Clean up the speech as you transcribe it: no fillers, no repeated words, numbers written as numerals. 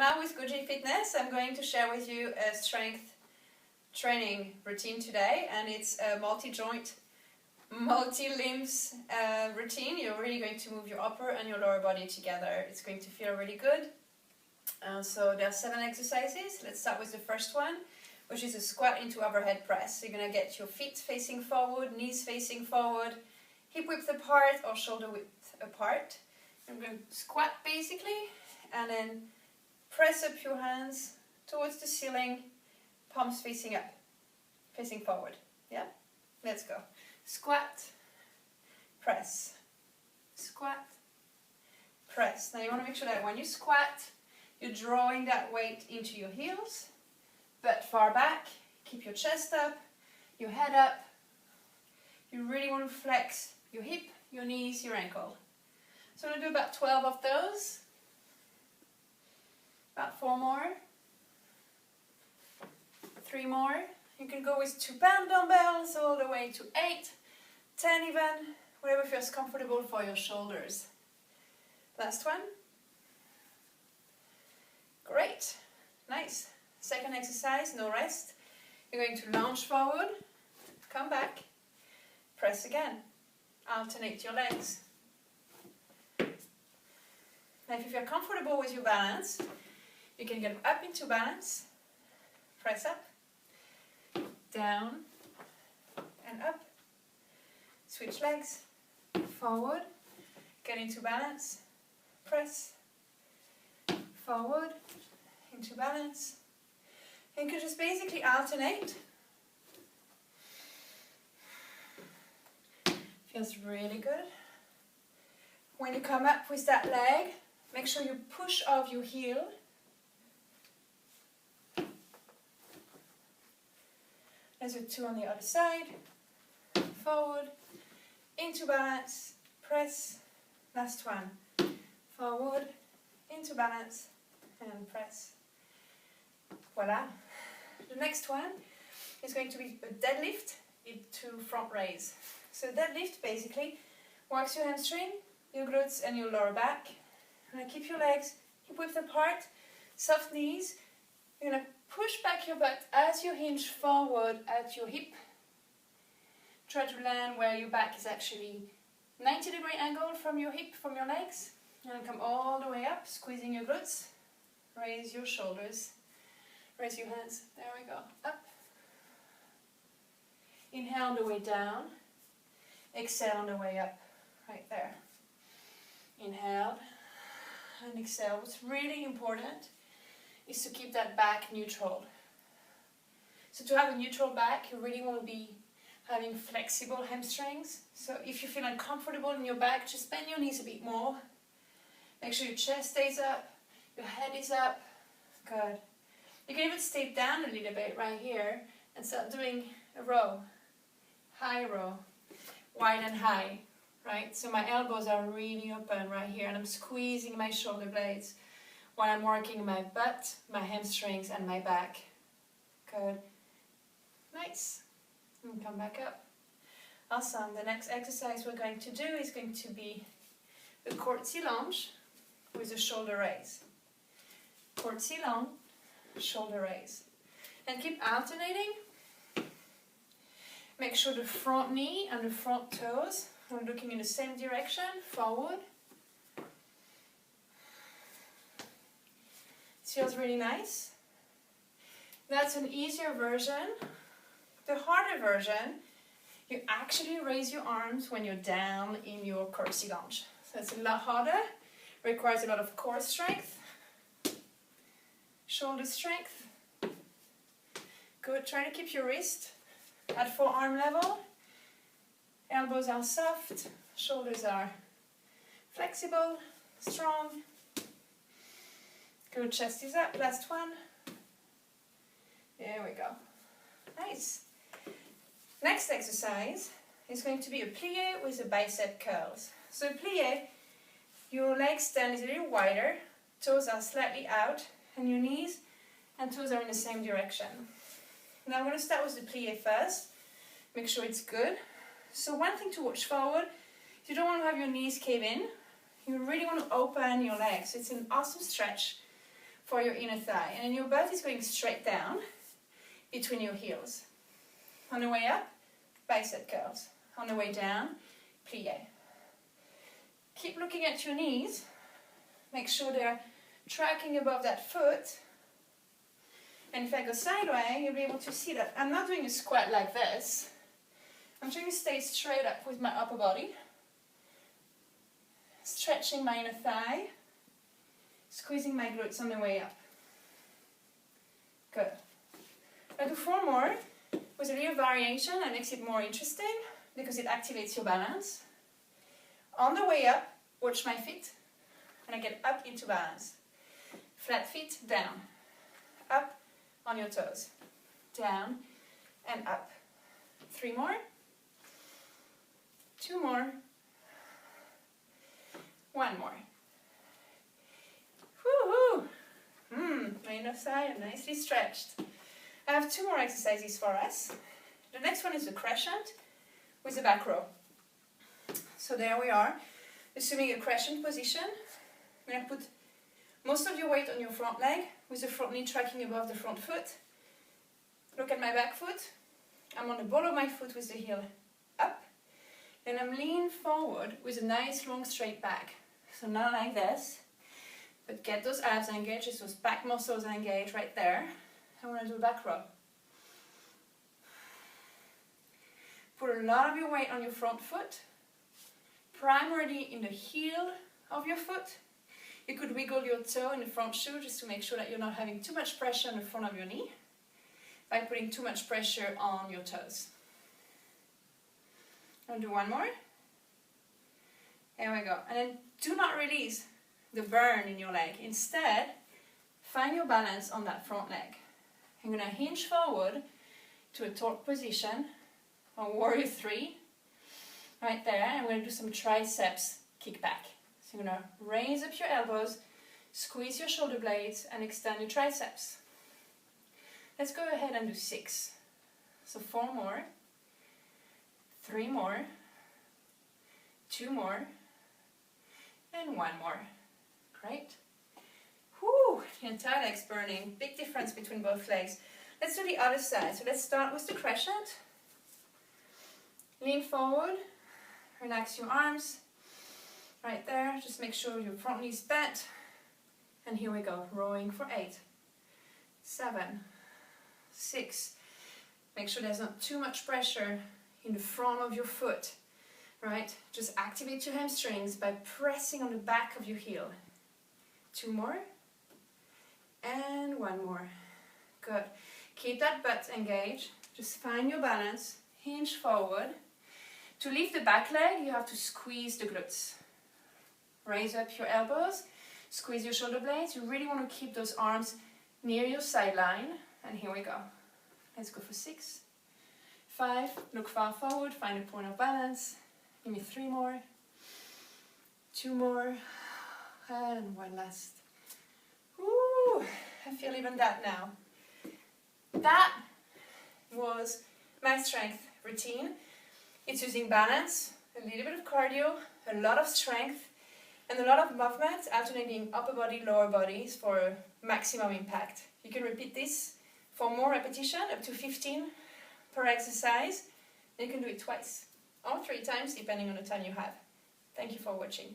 now with Goji Fitness, I'm going to share with you a strength training routine today, and it's a multi-joint, multi-limbs routine. You're really going to move your upper and your lower body together. It's going to feel really good. So there are 7 exercises. Let's start with the first one, which is a squat into overhead press. So you're going to get your feet facing forward, knees facing forward, hip width apart or shoulder width apart. I'm going to squat basically, and then press up your hands towards the ceiling, palms facing up, facing forward. Yeah? Let's go. Squat, press, squat, press. Now you want to make sure that when you squat, you're drawing that weight into your heels, butt far back, keep your chest up, your head up. You really want to flex your hip, your knees, your ankle. So I'm going to do about 12 of those. About 4 more. 3 more. You can go with 2-pound dumbbells all the way to 8, 10 even, whatever feels comfortable for your shoulders. Last one. Great. Nice. Second exercise, no rest. You're going to lunge forward, come back, press again. Alternate your legs. Now if you feel comfortable with your balance, you can get up into balance, press up, down and up. Switch legs, forward, get into balance, press, forward, into balance. And you can just basically alternate. Feels really good. When you come up with that leg, make sure you push off your heel. Let's do 2 on the other side. Forward, into balance, press. Last one. Forward, into balance, and press. Voila. The next one is going to be a deadlift into front raise. So deadlift basically works your hamstring, your glutes and your lower back. You're going to keep your legs hip width apart, soft knees. You're going to push back your butt as you hinge forward at your hip. Try to land where your back is actually 90-degree angle from your hip, from your legs. And come all the way up, squeezing your glutes. Raise your shoulders. Raise your hands. There we go. Up. Inhale on the way down. Exhale on the way up. Right there. Inhale and exhale. What's really important is to keep that back neutral. So to have a neutral back, you really want to be having flexible hamstrings. So if you feel uncomfortable in your back, just bend your knees a bit more. Make sure your chest stays up, your head is up. Good. You can even stay down a little bit right here and start doing a row. High row. Wide and high. Right? So my elbows are really open right here and I'm squeezing my shoulder blades while I'm working my butt, my hamstrings and my back. Good. Nice. And come back up. Awesome. The next exercise we're going to do is going to be a curtsy lunge with a shoulder raise. Curtsy lunge, shoulder raise. And keep alternating. Make sure the front knee and the front toes are looking in the same direction, forward. It feels really nice. That's an easier version. The harder version, you actually raise your arms when you're down in your curtsy lunge. So it's a lot harder, requires a lot of core strength, shoulder strength. Good, try to keep your wrist at forearm level. Elbows are soft, shoulders are flexible, strong. Good, chest is up, last one. There we go. Nice. Next exercise is going to be a plie with a bicep curls. So plie, your leg stand is a little wider, toes are slightly out, and your knees and toes are in the same direction. Now I'm going to start with the plie first. Make sure it's good. So one thing to watch forward, you don't want to have your knees cave in. You really want to open your legs. It's an awesome stretch for your inner thigh. And then your butt is going straight down between your heels. On the way up, bicep curls. On the way down, plie. Keep looking at your knees. Make sure they're tracking above that foot. And if I go sideways, you'll be able to see that I'm not doing a squat like this. I'm trying to stay straight up with my upper body. Stretching my inner thigh. Squeezing my glutes on the way up. Good. I'll do 4 more with a little variation that makes it more interesting because it activates your balance. On the way up, watch my feet, and I get up into balance. Flat feet, down. Up on your toes. Down and up. 3 more. 2 more. 1 more. Woo-hoo! My inner thigh are nicely stretched. I have 2 more exercises for us. The next one is the Crescent with the back row. So there we are, assuming a Crescent position. I'm going to put most of your weight on your front leg with the front knee tracking above the front foot. Look at my back foot. I'm on the ball of my foot with the heel up. Then I'm leaning forward with a nice long straight back. So not like this, but get those abs engaged, those back muscles engaged right there. I want to do a back row. Put a lot of your weight on your front foot, primarily in the heel of your foot. You could wiggle your toe in the front shoe just to make sure that you're not having too much pressure on the front of your knee by putting too much pressure on your toes. I'll do 1 more. There we go. And then do not release the burn in your leg. Instead, find your balance on that front leg. I'm going to hinge forward to a torque position on Warrior 3. Right there. I'm going to do some triceps kickback. So you're going to raise up your elbows, squeeze your shoulder blades, and extend your triceps. Let's go ahead and do 6. So 4 more, 3 more, 2 more, and 1 more. Great. Whew, the entire leg's burning. Big difference between both legs. Let's do the other side. So let's start with the Crescent. Lean forward, relax your arms. Right there, just make sure your front knee's bent. And here we go, rowing for 8, 7, 6. Make sure there's not too much pressure in the front of your foot. Right? Just activate your hamstrings by pressing on the back of your heel. 2 more. And 1 more. Good. Keep that butt engaged. Just find your balance. Hinge forward. To lift the back leg, you have to squeeze the glutes. Raise up your elbows. Squeeze your shoulder blades. You really want to keep those arms near your sideline. And here we go. Let's go for 6, 5. Look far forward. Find a point of balance. Give me 3 more. 2 more. And 1 last. Ooh, I feel even that now. That was my strength routine. It's using balance, a little bit of cardio, a lot of strength, and a lot of movement, alternating upper body, lower bodies for maximum impact. You can repeat this for more repetition, up to 15 per exercise. And you can do it twice or 3 times, depending on the time you have. Thank you for watching.